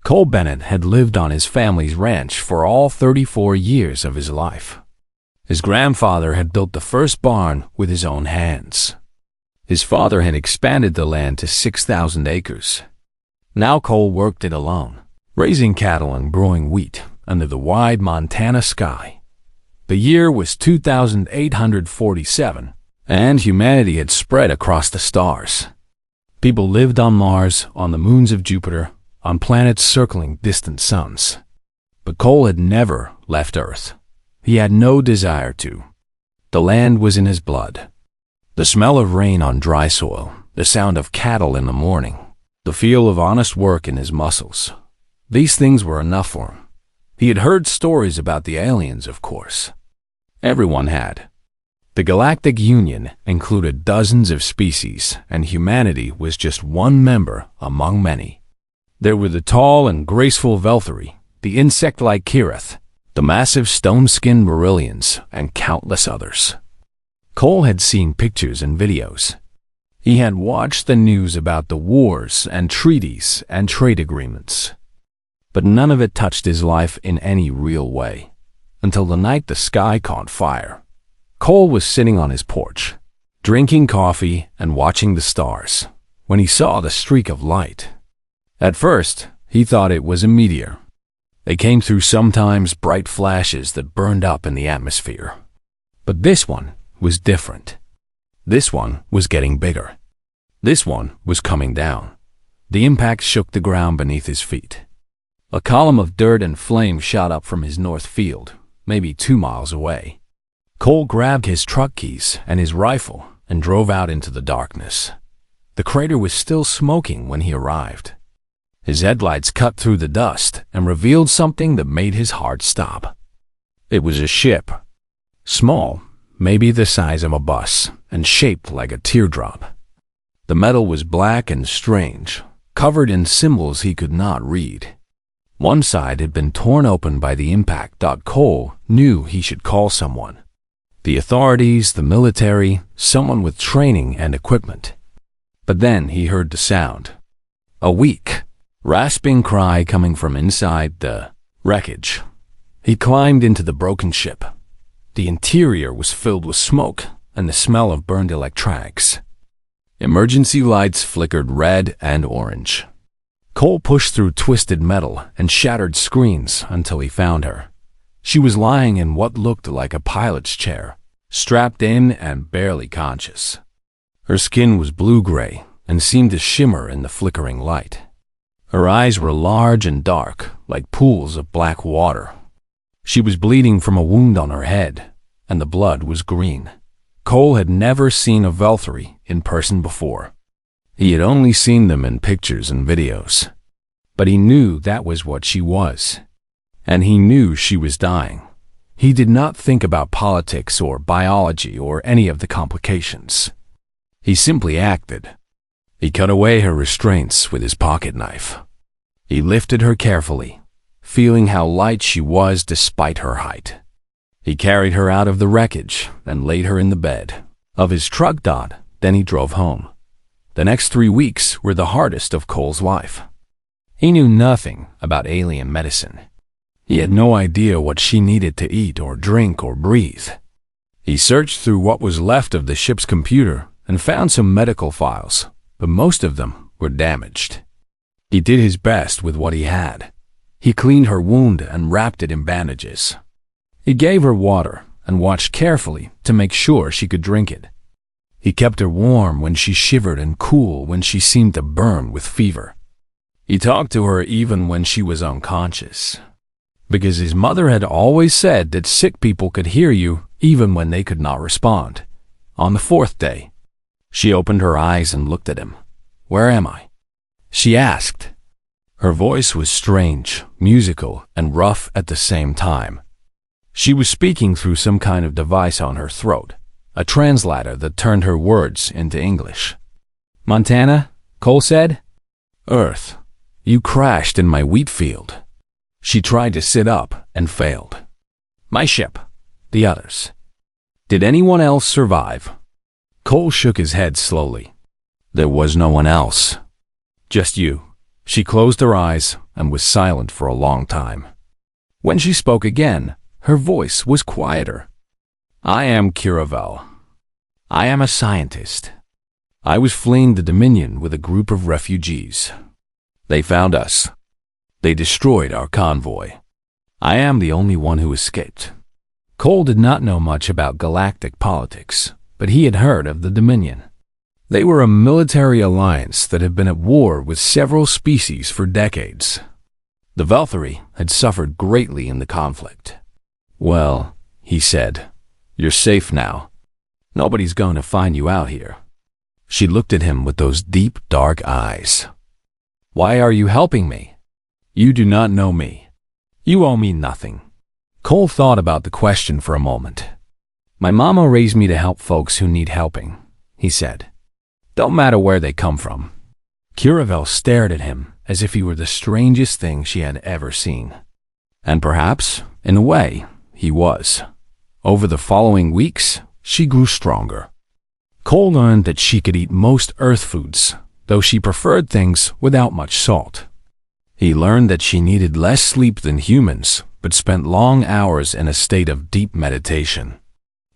Cole Bennett had lived on his family's ranch for all 34 years of his life. His grandfather had built the first barn with his own hands. His father had expanded the land to 6,000 acres. Now Cole worked it alone, raising cattle and growing wheat under the wide Montana sky. The year was 2847, and humanity had spread across the stars. People lived on Mars, on the moons of Jupiter, on planets circling distant suns. But Cole had never left Earth. He had no desire to. The land was in his blood. The smell of rain on dry soil, the sound of cattle in the morning, the feel of honest work in his muscles. These things were enough for him. He had heard stories about the aliens, of course. Everyone had. The Galactic Union included dozens of species, and humanity was just one member among many. There were the tall and graceful Velthari, the insect-like Kirith, the massive stone-skinned Marillions, and countless others. Cole had seen pictures and videos. He had watched the news about the wars and treaties and trade agreements. But none of it touched his life in any real way, until the night the sky caught fire. Cole was sitting on his porch, drinking coffee and watching the stars, when he saw the streak of light. At first, he thought it was a meteor. They came through sometimes bright flashes that burned up in the atmosphere. But this one was different. This one was getting bigger. This one was coming down. The impact shook the ground beneath his feet. A column of dirt and flame shot up from his north field, maybe 2 miles away. Cole grabbed his truck keys and his rifle and drove out into the darkness. The crater was still smoking when he arrived. His headlights cut through the dust and revealed something that made his heart stop. It was a ship. Small, maybe the size of a bus, and shaped like a teardrop. The metal was black and strange, covered in symbols he could not read. One side had been torn open by the impact. Cole knew he should call someone. The authorities, the military, someone with training and equipment. But then he heard the sound. A weak, rasping cry coming from inside the wreckage. He climbed into the broken ship. The interior was filled with smoke and the smell of burned electronics. Emergency lights flickered red and orange. Cole pushed through twisted metal and shattered screens until he found her. She was lying in what looked like a pilot's chair, strapped in and barely conscious. Her skin was blue-gray and seemed to shimmer in the flickering light. Her eyes were large and dark, like pools of black water. She was bleeding from a wound on her head, and the blood was green. Cole had never seen a Velthari in person before. He had only seen them in pictures and videos. But he knew that was what she was. And he knew she was dying. He did not think about politics or biology or any of the complications. He simply acted. He cut away her restraints with his pocket knife. He lifted her carefully, feeling how light she was despite her height. He carried her out of the wreckage and laid her in the bed of his truck. Then he drove home. The next 3 weeks were the hardest of Cole's life. He knew nothing about alien medicine. He had no idea what she needed to eat or drink or breathe. He searched through what was left of the ship's computer and found some medical files, but most of them were damaged. He did his best with what he had. He cleaned her wound and wrapped it in bandages. He gave her water and watched carefully to make sure she could drink it. He kept her warm when she shivered and cool when she seemed to burn with fever. He talked to her even when she was unconscious, because his mother had always said that sick people could hear you even when they could not respond. On the 4th day, she opened her eyes and looked at him. "Where am I?" she asked. Her voice was strange, musical, and rough at the same time. She was speaking through some kind of device on her throat, a translator that turned her words into English. "Montana," Cole said. "Earth, you crashed in my wheat field." She tried to sit up and failed. "My ship, the others. Did anyone else survive?" Cole shook his head slowly. "There was no one else. Just you." She closed her eyes and was silent for a long time. When she spoke again, her voice was quieter. "I am Curavel. I am a scientist. I was fleeing the Dominion with a group of refugees. They found us. They destroyed our convoy. I am the only one who escaped." Cole did not know much about galactic politics, but he had heard of the Dominion. They were a military alliance that had been at war with several species for decades. The Velthari had suffered greatly in the conflict. "Well," he said, "you're safe now. Nobody's going to find you out here." She looked at him with those deep, dark eyes. "Why are you helping me? You do not know me. You owe me nothing." Cole thought about the question for a moment. "My mama raised me to help folks who need helping," he said. "Don't matter where they come from." Curavel stared at him as if he were the strangest thing she had ever seen. And perhaps, in a way, he was. Over the following weeks, she grew stronger. Cole learned that she could eat most earth foods, though she preferred things without much salt. He learned that she needed less sleep than humans, but spent long hours in a state of deep meditation.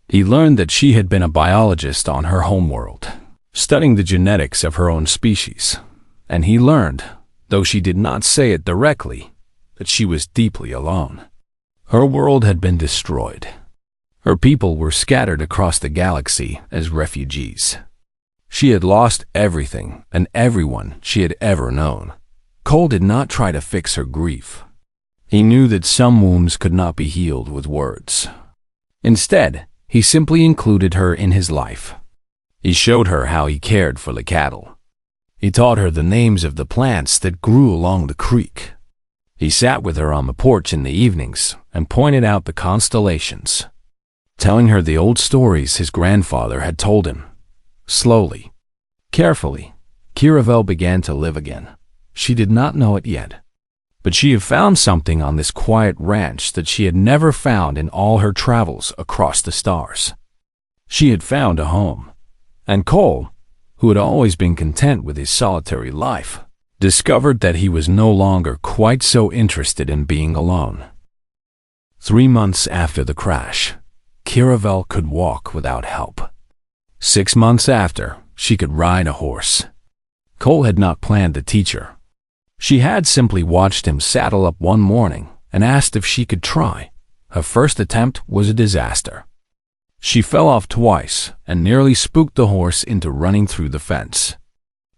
He learned that she had been a biologist on her homeworld, studying the genetics of her own species. And he learned, though she did not say it directly, that she was deeply alone. Her world had been destroyed. Her people were scattered across the galaxy as refugees. She had lost everything and everyone she had ever known. Cole did not try to fix her grief. He knew that some wounds could not be healed with words. Instead, he simply included her in his life. He showed her how he cared for the cattle. He taught her the names of the plants that grew along the creek. He sat with her on the porch in the evenings and pointed out the constellations, telling her the old stories his grandfather had told him. Slowly, carefully, Curavel began to live again. She did not know it yet, but she had found something on this quiet ranch that she had never found in all her travels across the stars. She had found a home, and Cole, who had always been content with his solitary life, discovered that he was no longer quite so interested in being alone. 3 months after the crash, Curavel could walk without help. 6 months after, she could ride a horse. Cole had not planned to teach her. She had simply watched him saddle up one morning and asked if she could try. Her first attempt was a disaster. She fell off twice and nearly spooked the horse into running through the fence.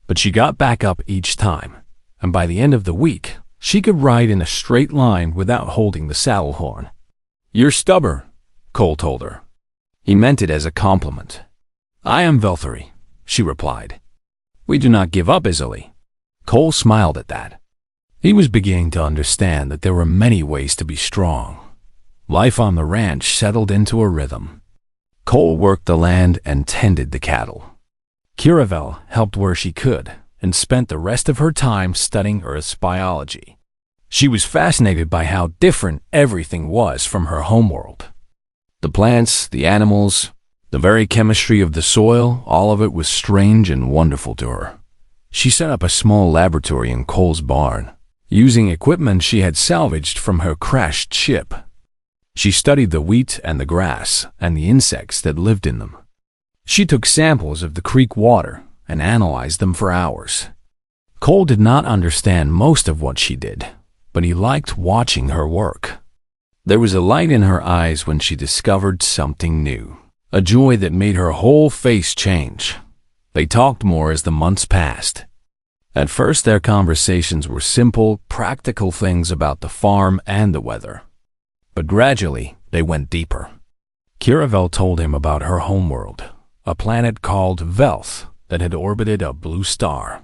But she got back up each time, and by the end of the week, she could ride in a straight line without holding the saddle horn. "You're stubborn," Cole told her. He meant it as a compliment. "I am Velthari," she replied. "We do not give up easily." Cole smiled at that. He was beginning to understand that there were many ways to be strong. Life on the ranch settled into a rhythm. Cole worked the land and tended the cattle. Curavel helped where she could and spent the rest of her time studying Earth's biology. She was fascinated by how different everything was from her homeworld. The plants, the animals, the very chemistry of the soil, all of it was strange and wonderful to her. She set up a small laboratory in Cole's barn, using equipment she had salvaged from her crashed ship. She studied the wheat and the grass and the insects that lived in them. She took samples of the creek water and analyzed them for hours. Cole did not understand most of what she did, but he liked watching her work. There was a light in her eyes when she discovered something new, a joy that made her whole face change. They talked more as the months passed. At first, their conversations were simple, practical things about the farm and the weather. But gradually, they went deeper. Curavel told him about her homeworld, a planet called Velth that had orbited a blue star.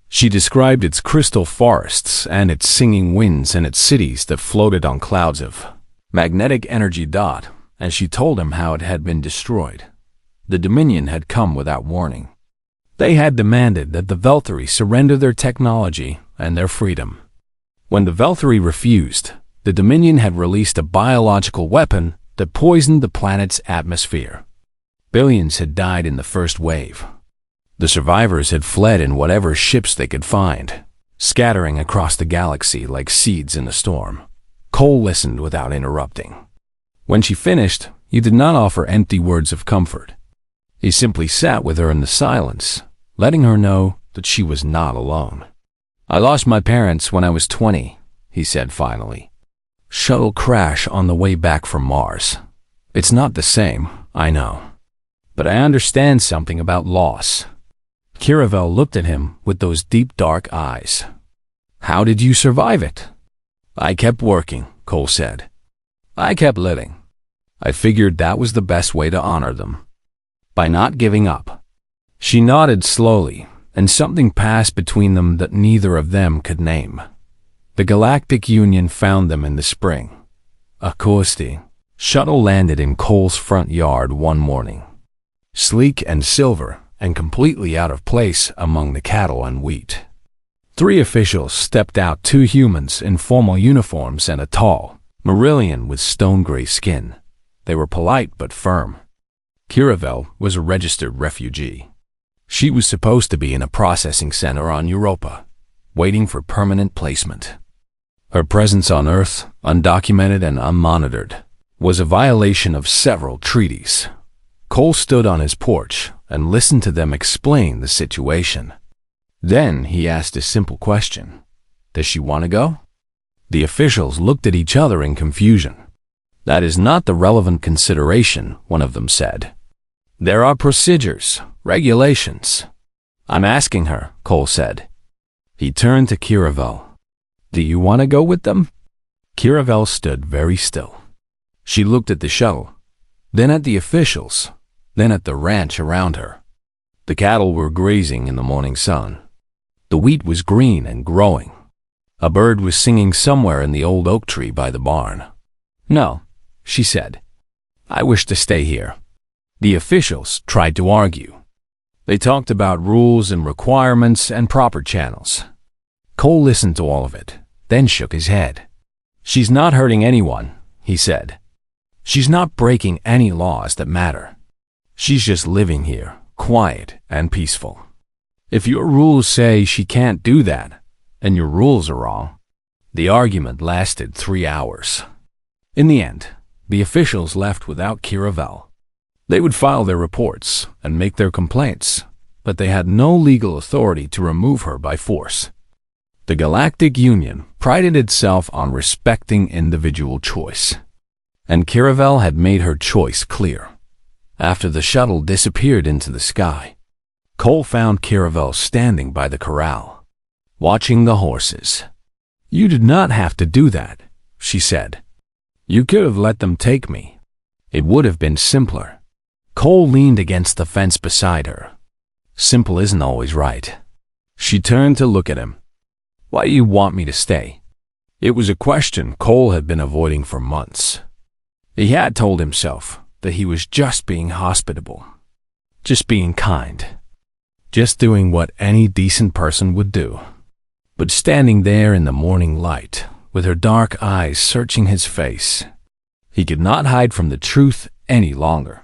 She described its crystal forests and its singing winds and its cities that floated on clouds of magnetic energy. And she told him how it had been destroyed. The Dominion had come without warning. They had demanded that the Velthari surrender their technology and their freedom. When the Velthari refused, the Dominion had released a biological weapon that poisoned the planet's atmosphere. Billions had died in the first wave. The survivors had fled in whatever ships they could find. scattering across the galaxy like seeds in a storm. Cole listened without interrupting. When she finished, he did not offer empty words of comfort. He simply sat with her in the silence, letting her know that she was not alone. "I lost my parents when I was 20, he said finally. "Shuttle crash on the way back from Mars. It's not the same, I know. But I understand something about loss." Kiravel looked at him with those deep dark eyes. "How did you survive it?" "I kept working," Cole said. "I kept living. I figured that was the best way to honor them. By not giving up." She nodded slowly, and something passed between them that neither of them could name. The Galactic Union found them in the spring. A coasting shuttle landed in Cole's front yard one morning. Sleek and silver, and completely out of place among the cattle and wheat. 3 officials stepped out, 2 humans in formal uniforms and a tall Marillion with stone-gray skin. They were polite but firm. Kiravel was a registered refugee. She was supposed to be in a processing center on Europa, waiting for permanent placement. Her presence on Earth, undocumented and unmonitored, was a violation of several treaties. Cole stood on his porch and listened to them explain the situation. Then he asked a simple question. "Does she want to go?" The officials looked at each other in confusion. "That is not the relevant consideration," one of them said. "There are procedures, regulations." "I'm asking her," Cole said. He turned to Kiravel. "Do you want to go with them?" Kiravel stood very still. She looked at the shuttle, then at the officials, then at the ranch around her. The cattle were grazing in the morning sun. The wheat was green and growing. A bird was singing somewhere in the old oak tree by the barn. "No," she said. "I wish to stay here." The officials tried to argue. They talked about rules and requirements and proper channels. Cole listened to all of it, then shook his head. "She's not hurting anyone," he said. "She's not breaking any laws that matter. She's just living here, quiet and peaceful. If your rules say she can't do that, and your rules are wrong." The argument lasted 3 hours. In the end, the officials left without Kiravel. They would file their reports and make their complaints, but they had no legal authority to remove her by force. The Galactic Union prided itself on respecting individual choice, and Kiravel had made her choice clear. After the shuttle disappeared into the sky, Cole found Kiravel standing by the corral, watching the horses. "You did not have to do that," she said. "You could have let them take me. It would have been simpler." Cole leaned against the fence beside her. "Simple isn't always right." She turned to look at him. "Why do you want me to stay?" It was a question Cole had been avoiding for months. He had told himself that he was just being hospitable, just being kind, just doing what any decent person would do. But standing there in the morning light, with her dark eyes searching his face, he could not hide from the truth any longer.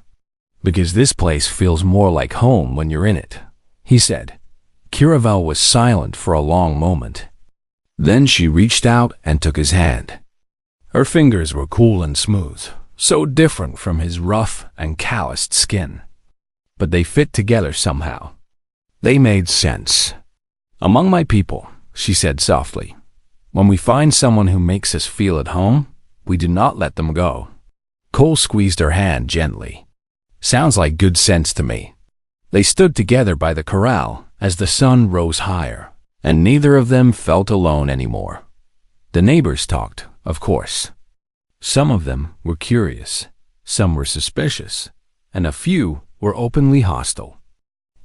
"Because this place feels more like home when you're in it," he said. Kiravel was silent for a long moment. Then she reached out and took his hand. Her fingers were cool and smooth, so different from his rough and calloused skin. But they fit together somehow. They made sense. "Among my people," she said softly, "when we find someone who makes us feel at home, we do not let them go." Cole squeezed her hand gently. "Sounds like good sense to me." They stood together by the corral as the sun rose higher, and neither of them felt alone anymore. The neighbors talked, of course. Some of them were curious, some were suspicious, and a few were openly hostile.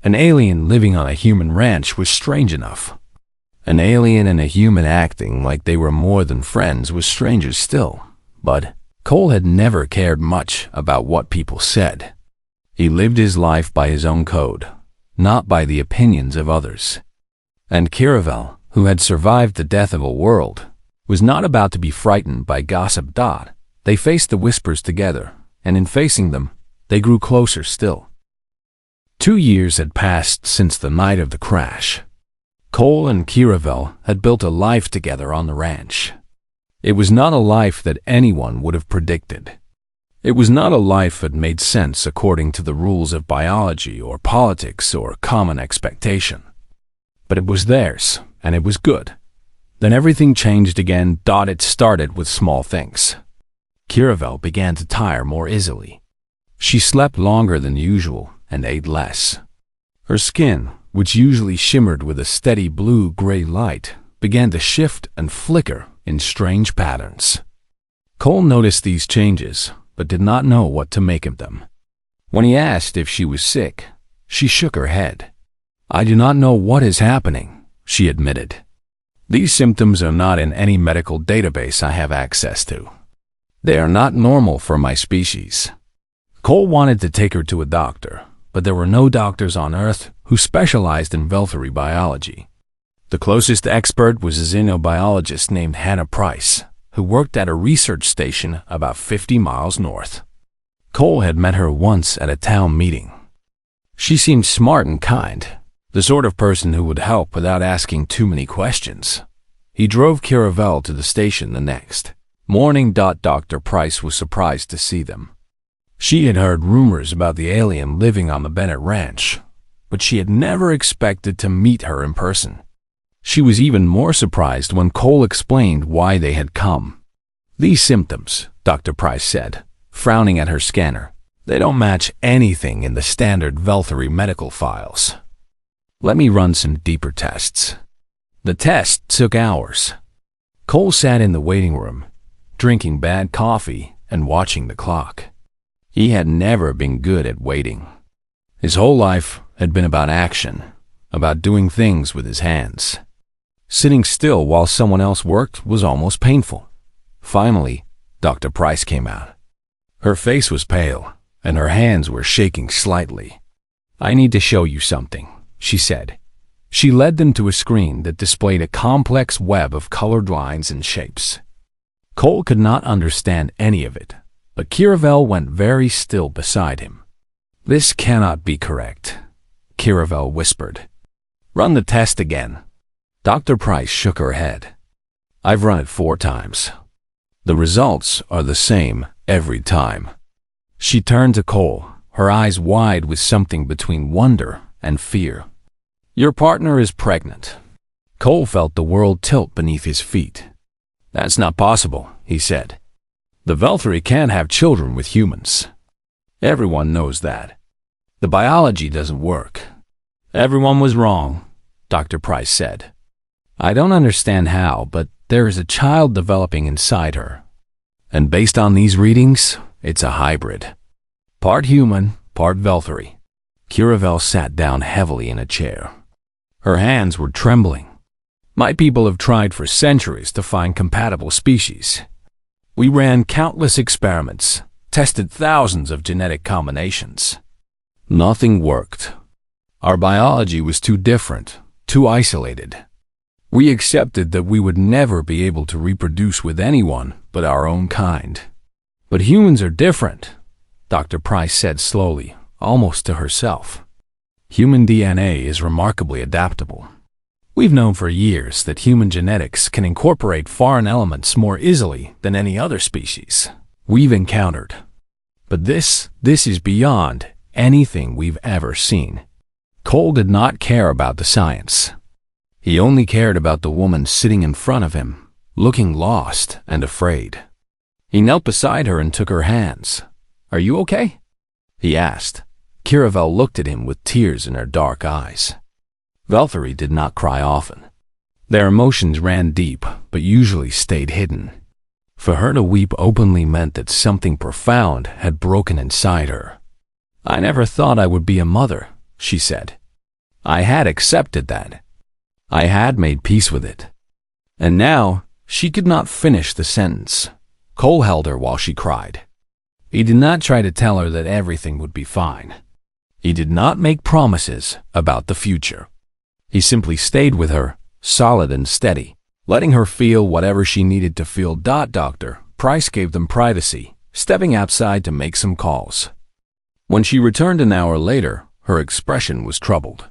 An alien living on a human ranch was strange enough. An alien and a human acting like they were more than friends was stranger still. But Cole had never cared much about what people said. He lived his life by his own code, not by the opinions of others. And Kiravel, who had survived the death of a world, was not about to be frightened by gossip. They faced the whispers together, and in facing them, they grew closer still. 2 years had passed since the night of the crash. Cole and Kiravel had built a life together on the ranch. It was not a life that anyone would have predicted. It was not a life that made sense according to the rules of biology or politics or common expectation. But it was theirs, and it was good. Then everything changed again. It started with small things. Kiravel began to tire more easily. She slept longer than usual and ate less. Her skin, which usually shimmered with a steady blue-gray light, began to shift and flicker in strange patterns. Cole noticed these changes, but did not know what to make of them. When he asked if she was sick, she shook her head. "I do not know what is happening," she admitted. "These symptoms are not in any medical database I have access to. They are not normal for my species." Cole wanted to take her to a doctor, but there were no doctors on Earth who specialized in Velthary biology. The closest expert was a xenobiologist named Hannah Price, who worked at a research station about 50 miles north. Cole had met her once at a town meeting. She seemed smart and kind, the sort of person who would help without asking too many questions. He drove Kiravel to the station the next morning. Dr. Price was surprised to see them. She had heard rumors about the alien living on the Bennett Ranch, but she had never expected to meet her in person. She was even more surprised when Cole explained why they had come. "These symptoms," Dr. Price said, frowning at her scanner, "they don't match anything in the standard Velthary medical files. Let me run some deeper tests." The test took hours. Cole sat in the waiting room, drinking bad coffee and watching the clock. He had never been good at waiting. His whole life had been about action, about doing things with his hands. Sitting still while someone else worked was almost painful. Finally, Dr. Price came out. Her face was pale, and her hands were shaking slightly. "I need to show you something," she said. She led them to a screen that displayed a complex web of colored lines and shapes. Cole could not understand any of it, but Kiravel went very still beside him. "This cannot be correct," Kiravel whispered. "Run the test again." Dr. Price shook her head. "I've run it 4 times. The results are the same every time." She turned to Cole, her eyes wide with something between wonder and fear. "Your partner is pregnant." Cole felt the world tilt beneath his feet. "That's not possible," he said. "The Velthary can't have children with humans. Everyone knows that. The biology doesn't work." "Everyone was wrong," Dr. Price said. "I don't understand how, but there is a child developing inside her. And based on these readings, it's a hybrid. Part human, part Velthary." Kiravel sat down heavily in a chair. Her hands were trembling. "My people have tried for centuries to find compatible species. We ran countless experiments, tested thousands of genetic combinations. Nothing worked. Our biology was too different, too isolated. We accepted that we would never be able to reproduce with anyone but our own kind. But humans are different," Dr. Price said slowly, almost to herself. "Human DNA is remarkably adaptable. We've known for years that human genetics can incorporate foreign elements more easily than any other species we've encountered. But this is beyond anything we've ever seen." Cole did not care about the science. He only cared about the woman sitting in front of him, looking lost and afraid. He knelt beside her and took her hands. "Are you okay?" he asked. Kiravel looked at him with tears in her dark eyes. Velthary did not cry often. Their emotions ran deep, but usually stayed hidden. For her to weep openly meant that something profound had broken inside her. "I never thought I would be a mother," she said. "I had accepted that. I had made peace with it." And now, she could not finish the sentence. Cole held her while she cried. He did not try to tell her that everything would be fine. He did not make promises about the future. He simply stayed with her, solid and steady, letting her feel whatever she needed to feel. Dr. Price gave them privacy, stepping outside to make some calls. When she returned an hour later, her expression was troubled.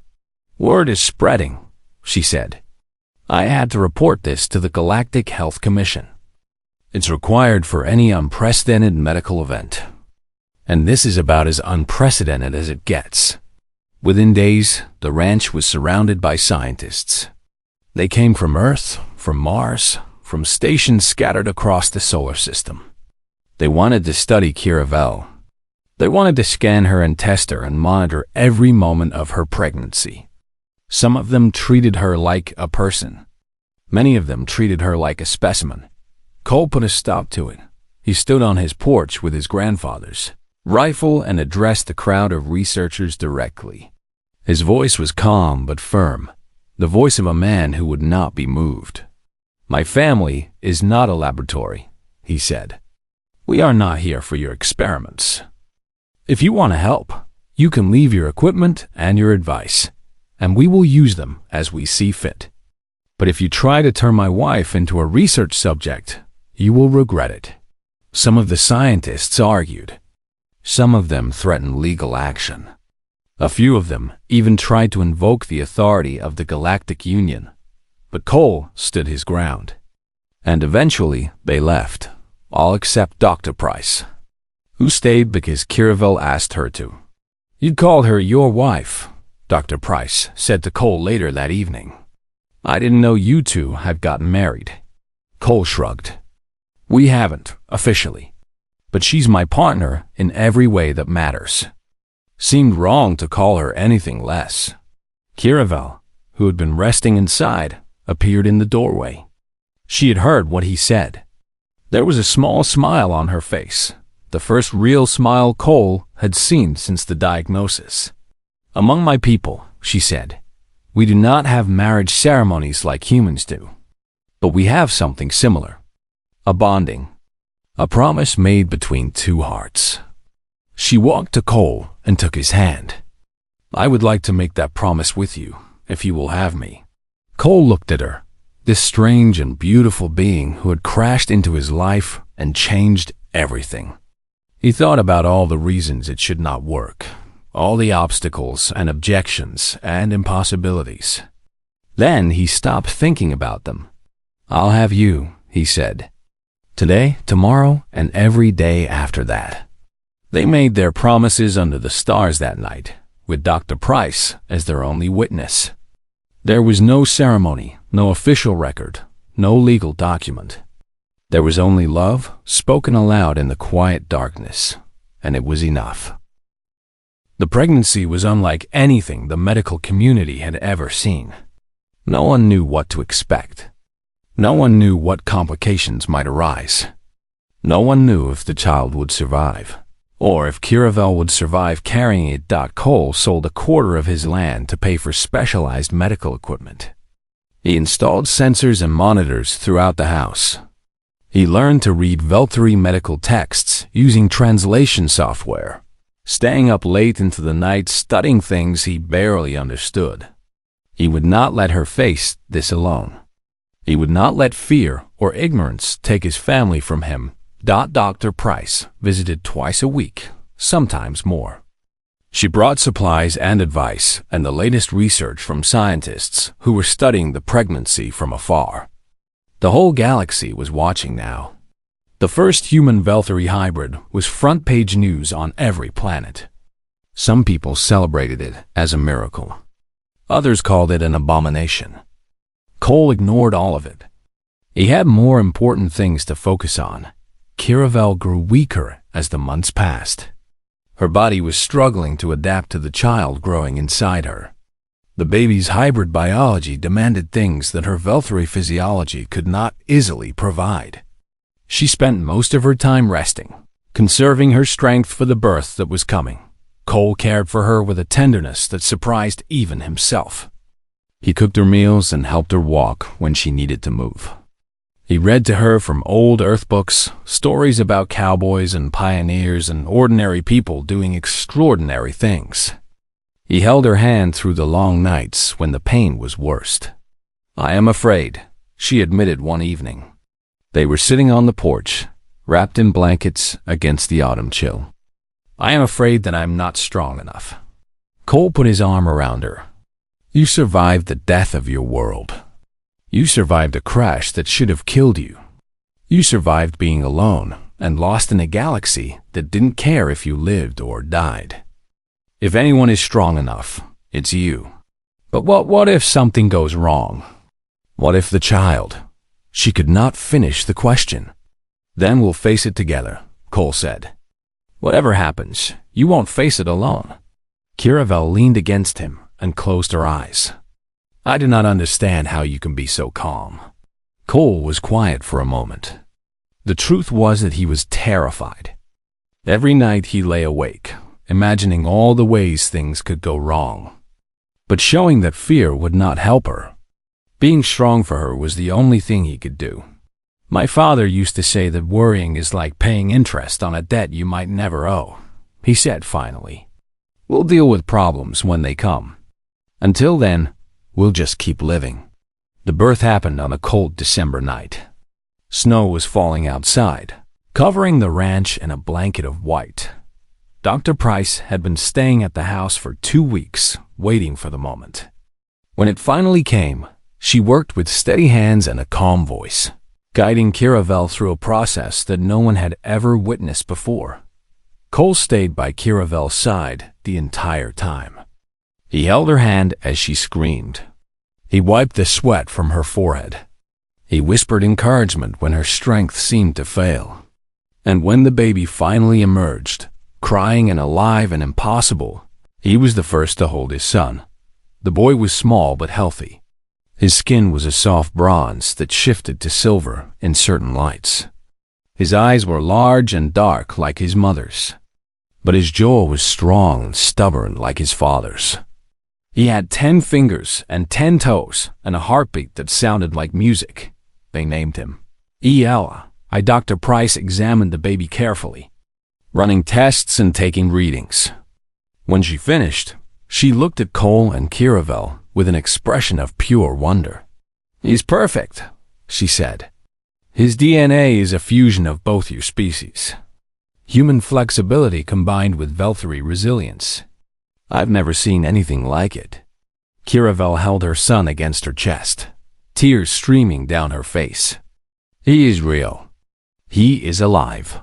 "Word is spreading," she said. I had to report this to the Galactic Health Commission. It's required for any unprecedented medical event. And this is about as unprecedented as it gets. Within days, the ranch was surrounded by scientists. They came from Earth, from Mars, from stations scattered across the solar system. They wanted to study Kiravel. They wanted to scan her and test her and monitor every moment of her pregnancy. Some of them treated her like a person. Many of them treated her like a specimen. Cole put a stop to it. He stood on his porch with his grandfather's rifle and addressed the crowd of researchers directly. His voice was calm but firm, the voice of a man who would not be moved. My family is not a laboratory, he said. We are not here for your experiments. If you want to help, you can leave your equipment and your advice, and we will use them as we see fit. But if you try to turn my wife into a research subject, you will regret it. Some of the scientists argued. Some of them threatened legal action. A few of them even tried to invoke the authority of the Galactic Union. But Cole stood his ground. And eventually they left, all except Dr. Price, who stayed because Kiravel asked her to. You'd call her your wife, Dr. Price said to Cole later that evening. I didn't know you two had gotten married. Cole shrugged. We haven't, officially. But she's my partner in every way that matters. Seemed wrong to call her anything less. Kiravel, who had been resting inside, appeared in the doorway. She had heard what he said. There was a small smile on her face, the first real smile Cole had seen since the diagnosis. Among my people, she said, we do not have marriage ceremonies like humans do. But we have something similar. A bonding. A promise made between two hearts. She walked to Cole and took his hand. I would like to make that promise with you, if you will have me. Cole looked at her, this strange and beautiful being who had crashed into his life and changed everything. He thought about all the reasons it should not work, all the obstacles and objections and impossibilities. Then he stopped thinking about them. I'll have you, he said. Today, tomorrow, and every day after that. They made their promises under the stars that night, with Dr. Price as their only witness. There was no ceremony, no official record, no legal document. There was only love, spoken aloud in the quiet darkness, and it was enough. The pregnancy was unlike anything the medical community had ever seen. No one knew what to expect. No one knew what complications might arise. No one knew if the child would survive, or if Kiravel would survive carrying it. Cole sold a quarter of his land to pay for specialized medical equipment. He installed sensors and monitors throughout the house. He learned to read Veltari medical texts using translation software, staying up late into the night studying things he barely understood. He would not let her face this alone. He would not let fear or ignorance take his family from him. Dr. Price visited twice a week, sometimes more. She brought supplies and advice and the latest research from scientists who were studying the pregnancy from afar. The whole galaxy was watching now. The first human Veltari hybrid was front-page news on every planet. Some people celebrated it as a miracle. Others called it an abomination. Cole ignored all of it. He had more important things to focus on. Kiravel grew weaker as the months passed. Her body was struggling to adapt to the child growing inside her. The baby's hybrid biology demanded things that her Veltari physiology could not easily provide. She spent most of her time resting, conserving her strength for the birth that was coming. Cole cared for her with a tenderness that surprised even himself. He cooked her meals and helped her walk when she needed to move. He read to her from old Earth books, stories about cowboys and pioneers and ordinary people doing extraordinary things. He held her hand through the long nights when the pain was worst. I am afraid, she admitted one evening. They were sitting on the porch, wrapped in blankets against the autumn chill. I am afraid that I am not strong enough. Cole put his arm around her. You survived the death of your world. You survived a crash that should have killed you. You survived being alone and lost in a galaxy that didn't care if you lived or died. If anyone is strong enough, it's you. But what if something goes wrong? What if the child? She could not finish the question. Then we'll face it together, Cole said. Whatever happens, you won't face it alone. Kiravel leaned against him and closed her eyes. I do not understand how you can be so calm. Cole was quiet for a moment. The truth was that he was terrified. Every night he lay awake, imagining all the ways things could go wrong. But showing that fear would not help her. Being strong for her was the only thing he could do. My father used to say that worrying is like paying interest on a debt you might never owe, he said finally. We'll deal with problems when they come. Until then, we'll just keep living. The birth happened on a cold December night. Snow was falling outside, covering the ranch in a blanket of white. Dr. Price had been staying at the house for 2 weeks, waiting for the moment. When it finally came, she worked with steady hands and a calm voice, guiding Kiravel through a process that no one had ever witnessed before. Cole stayed by Kiravel's side the entire time. He held her hand as she screamed. He wiped the sweat from her forehead. He whispered encouragement when her strength seemed to fail. And when the baby finally emerged, crying and alive and impossible, he was the first to hold his son. The boy was small but healthy. His skin was a soft bronze that shifted to silver in certain lights. His eyes were large and dark like his mother's, but his jaw was strong and stubborn like his father's. He had 10 fingers and 10 toes and a heartbeat that sounded like music. They named him Ella. Dr. Price examined the baby carefully, running tests and taking readings. When she finished, she looked at Cole and Kiravel with an expression of pure wonder. He's perfect, she said. His DNA is a fusion of both your species. Human flexibility combined with Velthari resilience. I've never seen anything like it. Kiravel held her son against her chest, tears streaming down her face. He is real. He is alive.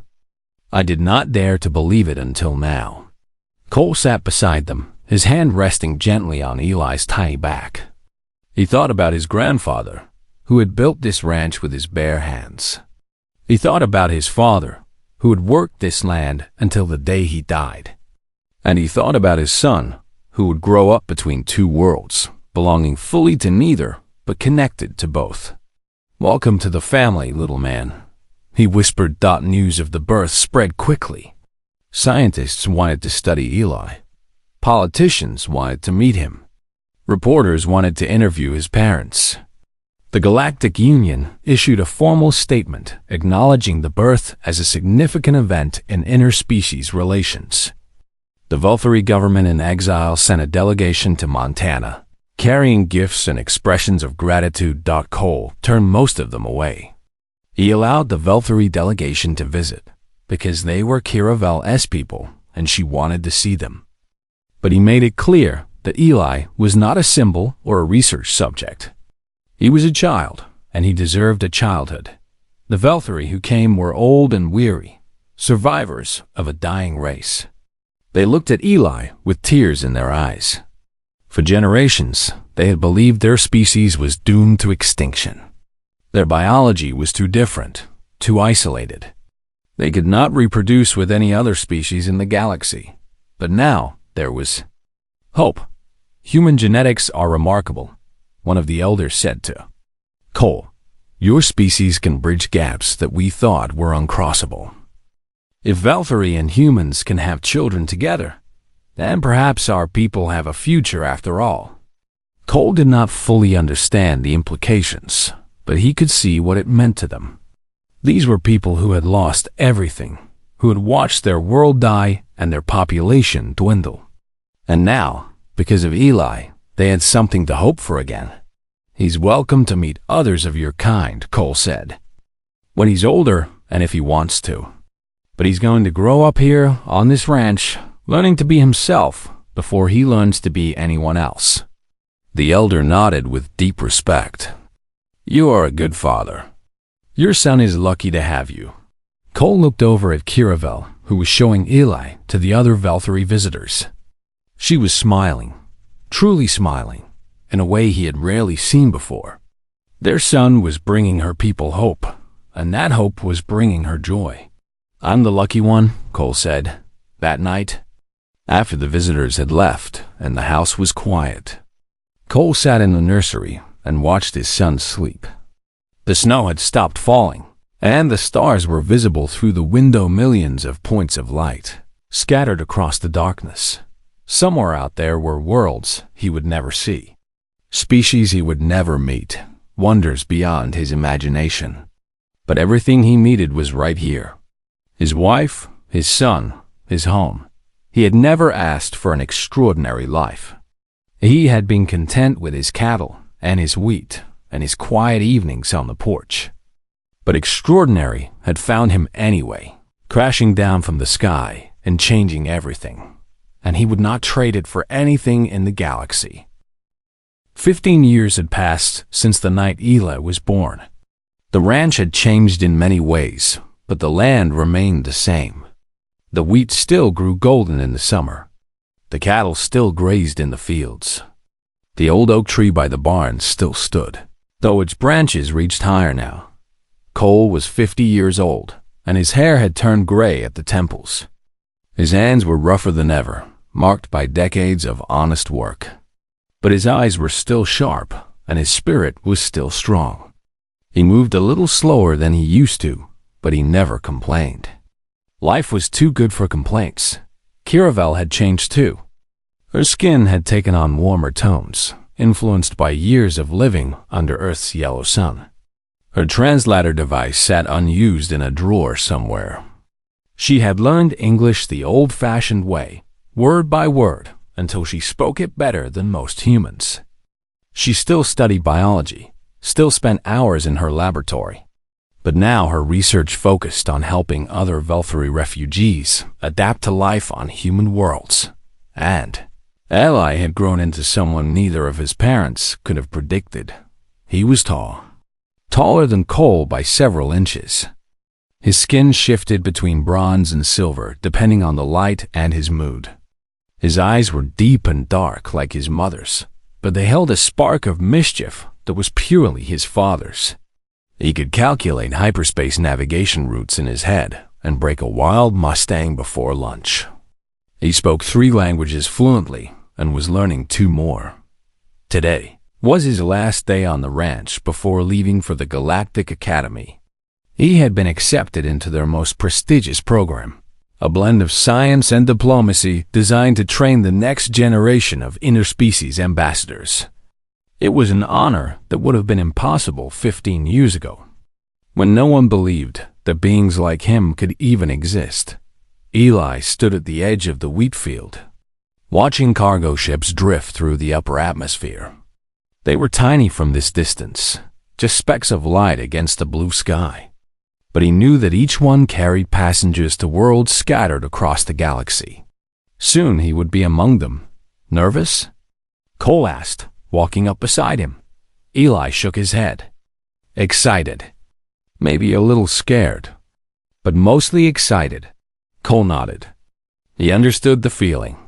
I did not dare to believe it until now. Cole sat beside them, his hand resting gently on Eli's tiny back. He thought about his grandfather, who had built this ranch with his bare hands. He thought about his father, who had worked this land until the day he died. And he thought about his son, who would grow up between two worlds, belonging fully to neither, but connected to both. Welcome to the family, little man, he whispered. News of the birth spread quickly. Scientists wanted to study Eli. Politicians wanted to meet him. Reporters wanted to interview his parents. The Galactic Union issued a formal statement acknowledging the birth as a significant event in interspecies relations. The Velthari government in exile sent a delegation to Montana, carrying gifts and expressions of gratitude. Cole turned most of them away. He allowed the Velthari delegation to visit, because they were Kiravel's people and she wanted to see them. But he made it clear that Eli was not a symbol or a research subject. He was a child, and he deserved a childhood. The Velthari who came were old and weary, survivors of a dying race. They looked at Eli with tears in their eyes. For generations, they had believed their species was doomed to extinction. Their biology was too different, too isolated. They could not reproduce with any other species in the galaxy. But now there was hope. Human genetics are remarkable, one of the elders said to Cole. Your species can bridge gaps that we thought were uncrossable. If Velthari and humans can have children together, then perhaps our people have a future after all. Cole did not fully understand the implications, but he could see what it meant to them. These were people who had lost everything, who had watched their world die and their population dwindle. And now, because of Eli, they had something to hope for again. He's welcome to meet others of your kind, Cole said. When he's older, and if he wants to. But he's going to grow up here on this ranch, learning to be himself before he learns to be anyone else. The elder nodded with deep respect. "You are a good father. Your son is lucky to have you." Cole looked over at Kiravel, who was showing Eli to the other Valkyrie visitors. She was smiling, truly smiling, in a way he had rarely seen before. Their son was bringing her people hope, and that hope was bringing her joy. "I'm the lucky one," Cole said, that night, after the visitors had left and the house was quiet. Cole sat in the nursery and watched his son sleep. The snow had stopped falling, and the stars were visible through the window, millions of points of light, scattered across the darkness. Somewhere out there were worlds he would never see, species he would never meet, wonders beyond his imagination. But everything he needed was right here. His wife, his son, his home. He had never asked for an extraordinary life. He had been content with his cattle and his wheat and his quiet evenings on the porch. But extraordinary had found him anyway, crashing down from the sky and changing everything. And he would not trade it for anything in the galaxy. 15 years had passed since the night Eli was born. The ranch had changed in many ways, but the land remained the same. The wheat still grew golden in the summer. The cattle still grazed in the fields. The old oak tree by the barn still stood, though its branches reached higher now. Cole was 50 years old, and his hair had turned gray at the temples. His hands were rougher than ever, marked by decades of honest work. But his eyes were still sharp, and his spirit was still strong. He moved a little slower than he used to, but he never complained. Life was too good for complaints. Kiravel had changed too. Her skin had taken on warmer tones, influenced by years of living under Earth's yellow sun. Her translator device sat unused in a drawer somewhere. She had learned English the old-fashioned way, word by word, until she spoke it better than most humans. She still studied biology, still spent hours in her laboratory. But now her research focused on helping other Valkyrie refugees adapt to life on human worlds. And Eli had grown into someone neither of his parents could have predicted. He was tall, taller than Cole by several inches. His skin shifted between bronze and silver depending on the light and his mood. His eyes were deep and dark like his mother's, but they held a spark of mischief that was purely his father's. He could calculate hyperspace navigation routes in his head and break a wild Mustang before lunch. He spoke 3 languages fluently and was learning 2 more. Today was his last day on the ranch before leaving for the Galactic Academy. He had been accepted into their most prestigious program, a blend of science and diplomacy designed to train the next generation of interspecies ambassadors. It was an honor that would have been impossible 15 years ago, when no one believed that beings like him could even exist. Eli stood at the edge of the wheat field, watching cargo ships drift through the upper atmosphere. They were tiny from this distance, just specks of light against the blue sky. But he knew that each one carried passengers to worlds scattered across the galaxy. Soon he would be among them. Nervous? Cole asked, walking up beside him. Eli shook his head. Excited. Maybe a little scared, but mostly excited. Cole nodded. He understood the feeling.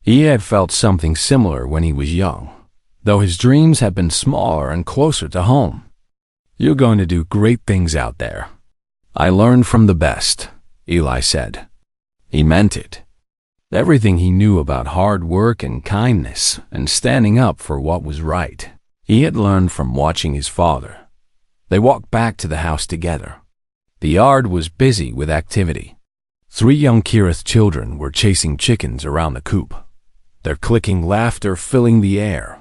He had felt something similar when he was young, though his dreams had been smaller and closer to home. You're going to do great things out there. I learned from the best, Eli said. He meant it. Everything he knew about hard work and kindness and standing up for what was right, he had learned from watching his father. They walked back to the house together. The yard was busy with activity. 3 young Kirith children were chasing chickens around the coop, their clicking laughter filling the air.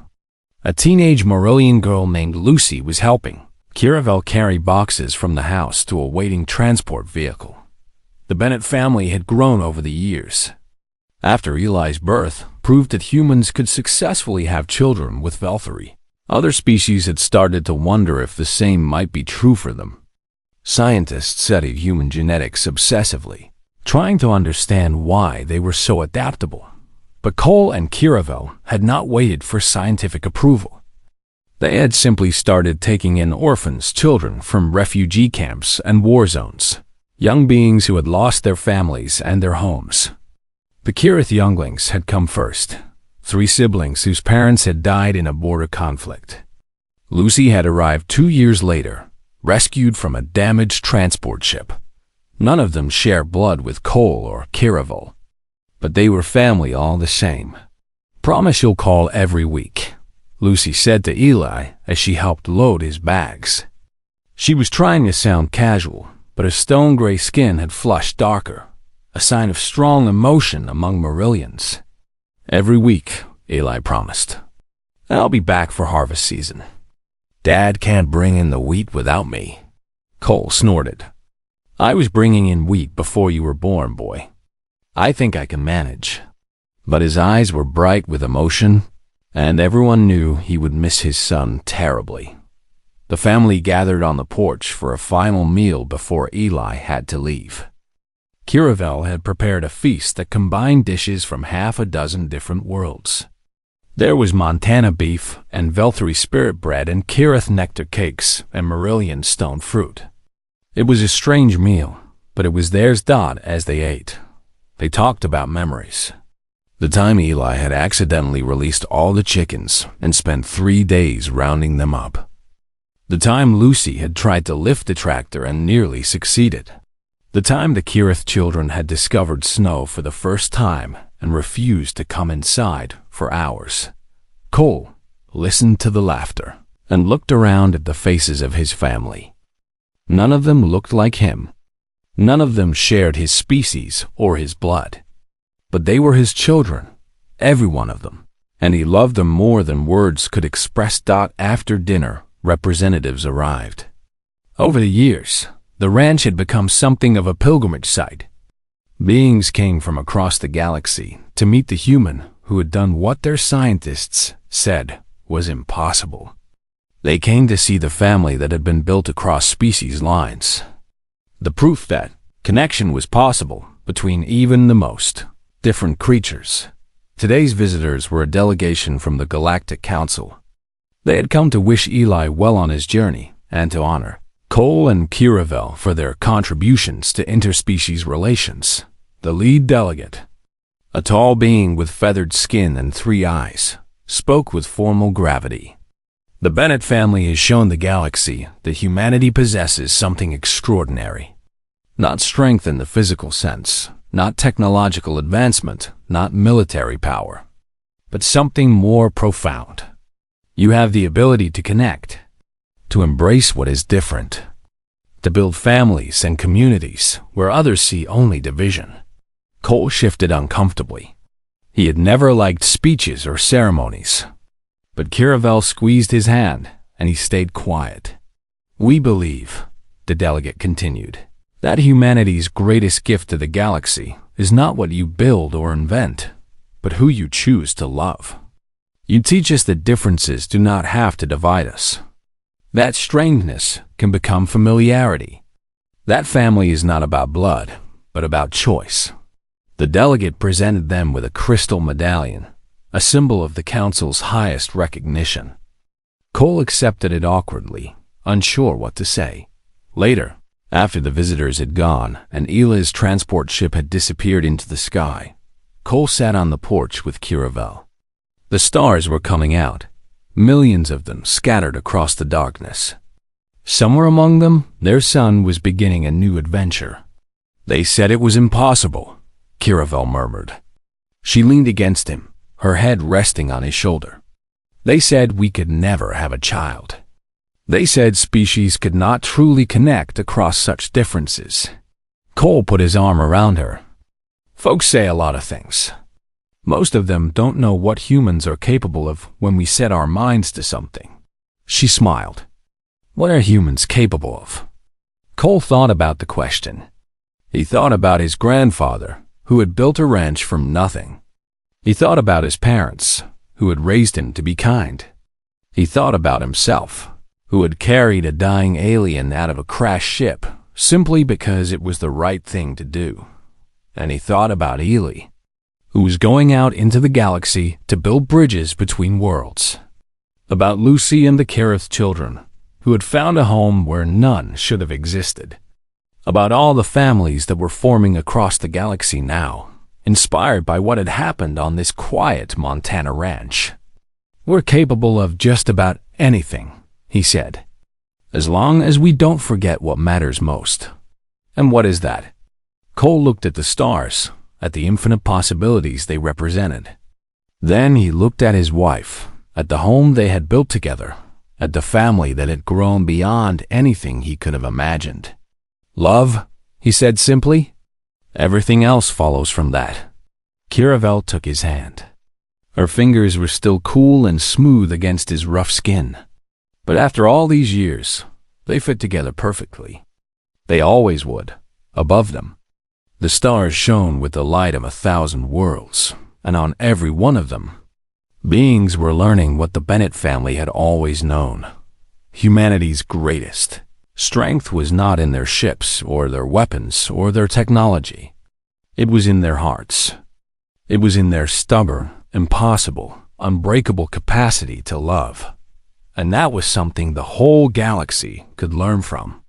A teenage Morellian girl named Lucy was helping Kiravel carry boxes from the house to a waiting transport vehicle. The Bennett family had grown over the years. After Eli's birth proved that humans could successfully have children with Valkyrie, other species had started to wonder if the same might be true for them. Scientists studied human genetics obsessively, trying to understand why they were so adaptable. But Cole and Kiravel had not waited for scientific approval. They had simply started taking in orphans, children from refugee camps and war zones, young beings who had lost their families and their homes. The Kirith younglings had come first, 3 siblings whose parents had died in a border conflict. Lucy had arrived 2 years later, rescued from a damaged transport ship. None of them share blood with Cole or Kiravel, but they were family all the same. "Promise you'll call every week," Lucy said to Eli as she helped load his bags. She was trying to sound casual, but her stone-gray skin had flushed darker, a sign of strong emotion among Marillions. "Every week," Eli promised. "I'll be back for harvest season." "Dad can't bring in the wheat without me," Cole snorted. "I was bringing in wheat before you were born, boy. I think I can manage." But his eyes were bright with emotion, and everyone knew he would miss his son terribly. The family gathered on the porch for a final meal before Eli had to leave. Kiravel had prepared a feast that combined dishes from half a dozen different worlds. There was Montana beef and Velthry spirit bread and Kirith nectar cakes and Marillion stone fruit. It was a strange meal, but it was theirs as they ate. They talked about memories. The time Eli had accidentally released all the chickens and spent 3 days rounding them up. The time Lucy had tried to lift the tractor and nearly succeeded. The time the Kirith children had discovered snow for the first time and refused to come inside for hours. Cole listened to the laughter and looked around at the faces of his family. None of them looked like him. None of them shared his species or his blood. But they were his children, every one of them, and he loved them more than words could express. After dinner, representatives arrived. Over the years, the ranch had become something of a pilgrimage site. Beings came from across the galaxy to meet the human who had done what their scientists said was impossible. They came to see the family that had been built across species lines. The proof that connection was possible between even the most different creatures. Today's visitors were a delegation from the Galactic Council. They had come to wish Eli well on his journey and to honor Cole and Kiravel for their contributions to interspecies relations. The lead delegate, a tall being with feathered skin and 3 eyes, spoke with formal gravity. "The Bennett family has shown the galaxy that humanity possesses something extraordinary. Not strength in the physical sense, not technological advancement, not military power, but something more profound. You have the ability to connect, to embrace what is different, to build families and communities where others see only division." Cole shifted uncomfortably. He had never liked speeches or ceremonies. But Kiravel squeezed his hand, and he stayed quiet. "We believe," the delegate continued, "that humanity's greatest gift to the galaxy is not what you build or invent, but who you choose to love. You teach us that differences do not have to divide us. That strangeness can become familiarity. That family is not about blood, but about choice." The delegate presented them with a crystal medallion, a symbol of the Council's highest recognition. Cole accepted it awkwardly, unsure what to say. Later, after the visitors had gone and Eli's transport ship had disappeared into the sky, Cole sat on the porch with Kiravel. The stars were coming out, millions of them scattered across the darkness. Somewhere among them, their son was beginning a new adventure. "They said it was impossible," Kiravel murmured. She leaned against him, her head resting on his shoulder. "They said we could never have a child. They said species could not truly connect across such differences." Cole put his arm around her. "Folks say a lot of things. Most of them don't know what humans are capable of when we set our minds to something." She smiled. "What are humans capable of?" Cole thought about the question. He thought about his grandfather, who had built a ranch from nothing. He thought about his parents, who had raised him to be kind. He thought about himself, who had carried a dying alien out of a crashed ship simply because it was the right thing to do. And he thought about Eli, who was going out into the galaxy to build bridges between worlds. About Lucy and the Kareth children, who had found a home where none should have existed. About all the families that were forming across the galaxy now, inspired by what had happened on this quiet Montana ranch. "We're capable of just about anything," he said, "as long as we don't forget what matters most." "And what is that?" Cole looked at the stars, at the infinite possibilities they represented. Then he looked at his wife, at the home they had built together, at the family that had grown beyond anything he could have imagined. "Love," he said simply. "Everything else follows from that." Kiravel took his hand. Her fingers were still cool and smooth against his rough skin. But after all these years, they fit together perfectly. They always would, above them. The stars shone with the light of 1,000 worlds, and on every one of them, beings were learning what the Bennett family had always known. Humanity's greatest strength was not in their ships or their weapons or their technology. It was in their hearts. It was in their stubborn, impossible, unbreakable capacity to love. And that was something the whole galaxy could learn from.